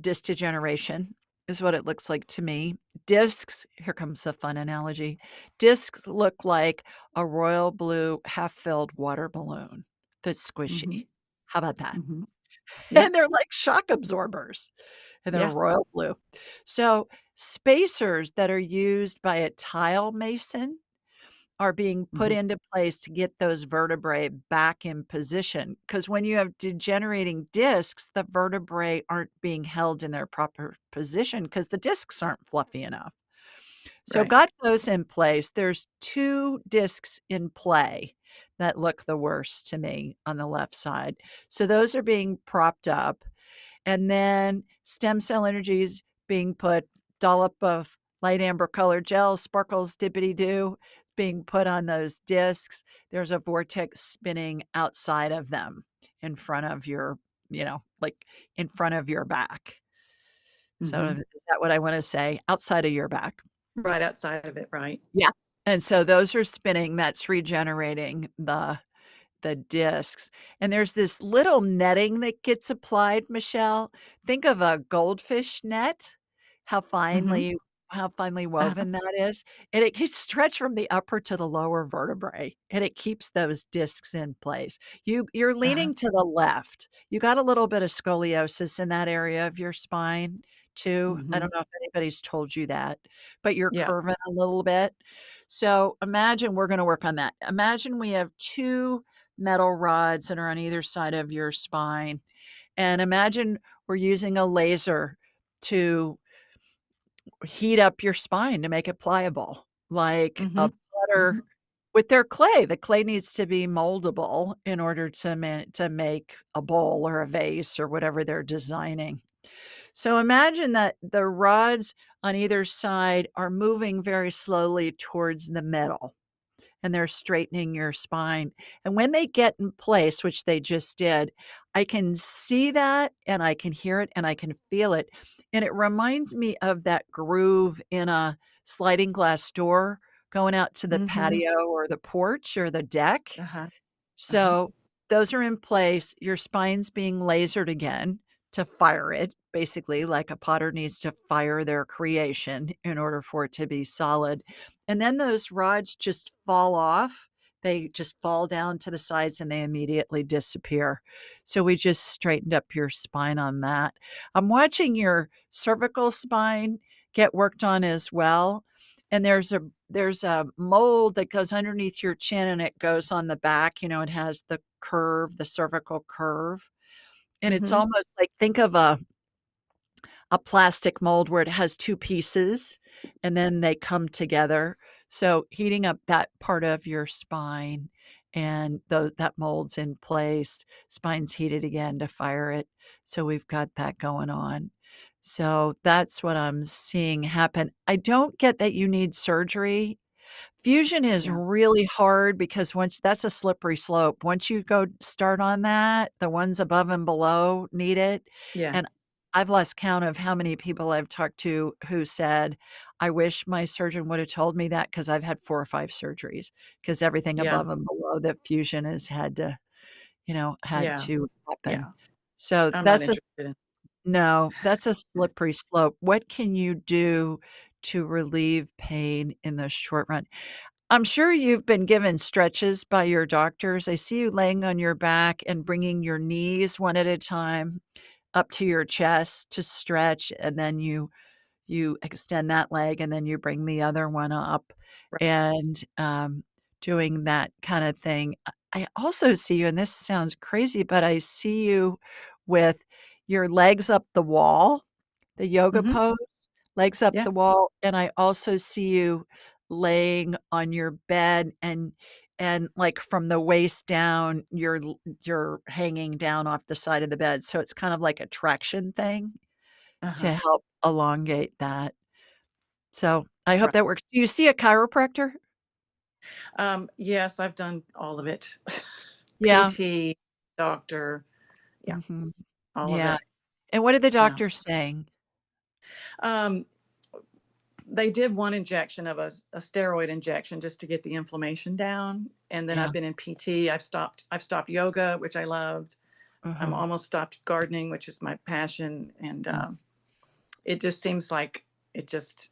disc degeneration is what it looks like to me. Discs, here comes a fun analogy. Discs look like a royal blue half-filled water balloon that's Hmm. squishy. How about that? Hmm. Yeah, And they're like shock absorbers, and they're yeah. royal blue. So, spacers that are used by a tile mason are being put Hmm. into place to get those vertebrae back in position. Because when you have degenerating discs, the vertebrae aren't being held in their proper position because the discs aren't fluffy enough. So Right. got those in place. There's 2 discs in play that look the worst to me on the left side. So those are being propped up, and then stem cell energy is being put, dollop of light amber colored gel, sparkles dippity doo, being put on those discs. There's a vortex spinning outside of them in front of your, like in front of your back. So Hmm. is that what I want to say? Outside of your back. Right outside of it. Right. Yeah. And so those are spinning, that's regenerating the discs, and there's this little netting that gets applied, Michelle. Think of a goldfish net, how Hmm. finely how finely Uh-huh. woven that is, and it gets stretched from the upper to the lower vertebrae, and it keeps those discs in place. You're Uh-huh. leaning to the left. You got a little bit of scoliosis in that area of your spine too. I Hmm. don't know if anybody's told you that, but you're Yeah. curving a little bit. So imagine we're gonna work on that. Imagine we have 2 metal rods that are on either side of your spine. And imagine we're using a laser to heat up your spine to make it pliable, like Hmm. a Hmm. putter with their clay. The clay needs to be moldable in order to make a bowl or a vase or whatever they're designing. So imagine that the rods on either side are moving very slowly towards the middle, and they're straightening your spine. And when they get in place, which they just did, I can see that and I can hear it and I can feel it. And it reminds me of that groove in a sliding glass door going out to the Hmm. patio or the porch or the deck. Uh-huh. Uh-huh. So those are in place. Your spine's being lasered again to fire it, basically, like a potter needs to fire their creation in order for it to be solid. And then those rods just fall off. They just fall down to the sides and they immediately disappear. So we just straightened up your spine on that. I'm watching your cervical spine get worked on as well. And there's a mold that goes underneath your chin and it goes on the back, it has the curve, the cervical curve, and it's Hmm. almost like think of a plastic mold where it has 2 pieces and then they come together. So heating up that part of your spine and that mold's in place, spine's heated again to fire it. So we've got that going on. So that's what I'm seeing happen. I don't get that you need surgery. Fusion is Yeah. really hard because once that's a slippery slope. Once you go start on that, the ones above and below need it, Yeah. and I've lost count of how many people I've talked to who said, "I wish my surgeon would have told me that because 'cause I've had 4 or 5 surgeries because everything Yeah. above and below the fusion has had Yeah. to happen." Yeah. So I'm not that's a interested in. no, that's a slippery slope. What can you do to relieve pain in the short run? I'm sure you've been given stretches by your doctors. I see you laying on your back and bringing your knees one at a time up to your chest to stretch, and then you extend that leg, and then you bring the other one up, Right. and, doing that kinda thing. I also see you, and this sounds crazy, but I see you with your legs up the wall, the yoga Mhm. pose, legs up Yeah. the wall, and I also see you laying on your bed and, like, from the waist down, you're hanging down off the side of the bed, so it's kind of like a traction thing to Uh-huh. help elongate that. So, I hope Right. that works. Do you see a chiropractor? Yes, I've done all of it. Yeah. PT, doctor, yeah, Mhm. all of Yeah. it. And what are the Yeah. doctors saying? Um, they did one injection of a steroid injection just to get the inflammation down, and then Yeah. I've been in PT. I've stopped yoga, which I loved. I'm Uh-huh. almost stopped gardening, which is my passion, and Mm. it just seems like it just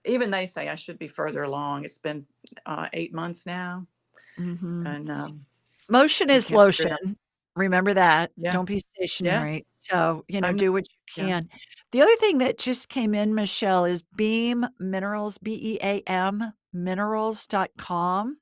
even they say I should be further along. It's been 8 months now, Mhm. and Motion I is can't figure it out. lotion. Remember that. Yeah, Don't be yeah, stationary. So, I know. do what you Yeah. can. The other thing that just came in, Michelle, is Beam Minerals, BEAM minerals.com.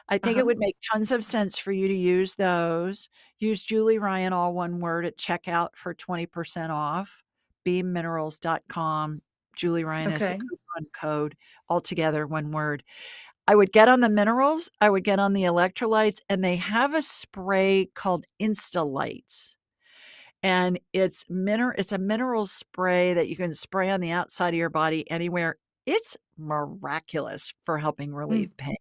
I think it Uh-huh. would make tons of sense for you to use those. Use Julie Ryan, all one word, at checkout for 20% off. Beamminerals.com. Julie Ryan is a Okay. coupon code, altogether one word. I would get on the minerals, I would get on the electrolytes, and they have a spray called Instalights. And it's a mineral spray that you can spray on the outside of your body anywhere. It's miraculous for helping Mm, relieve pain.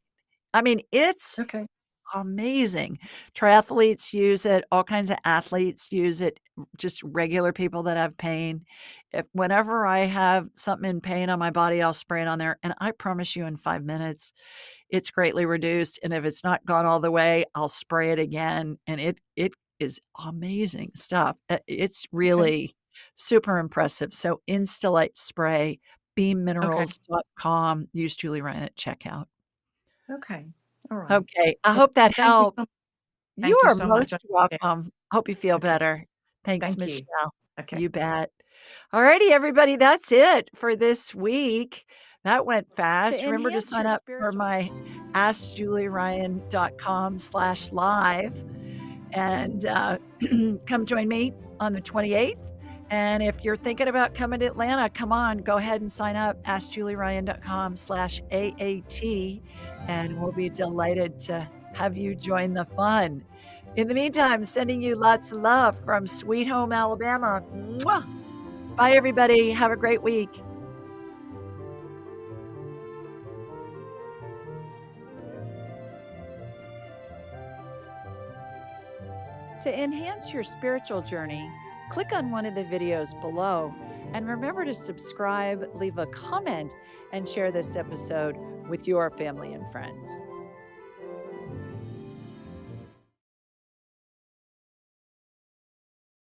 I mean, it's okay. amazing. Triathletes use it, all kinds of athletes use it, just regular people that have pain. If whenever I have something in pain on my body, I'll spray it on there, and I promise you in 5 minutes, it's greatly reduced, and if it's not gone all the way, I'll spray it again, and it is amazing stuff. It's Okay. really super impressive. So Instalight Spray, Okay. beamminerals.com. Use Julie Ryan at checkout. Okay. All right. Okay, I Well, hope that thank you helped. so You thank you are so much. most I appreciate welcome. Hope you feel it. Okay. better. Thanks, Thank you. Michelle. Okay. You bet. Alrighty, everybody, that's it for this week. That went fast. Remember to sign up for my askjulieryan.com/live and come join me on the 28th. And if you're thinking about coming to Atlanta, come on, go ahead and sign up, askjulieryan.com/AAT, and we'll be delighted to have you join the fun. In the meantime, sending you lots of love from Sweet Home, Alabama. Mwah! Bye, everybody. Have a great week. To enhance your spiritual journey, click on one of the videos below and remember to subscribe, leave a comment, and share this episode with your family and friends.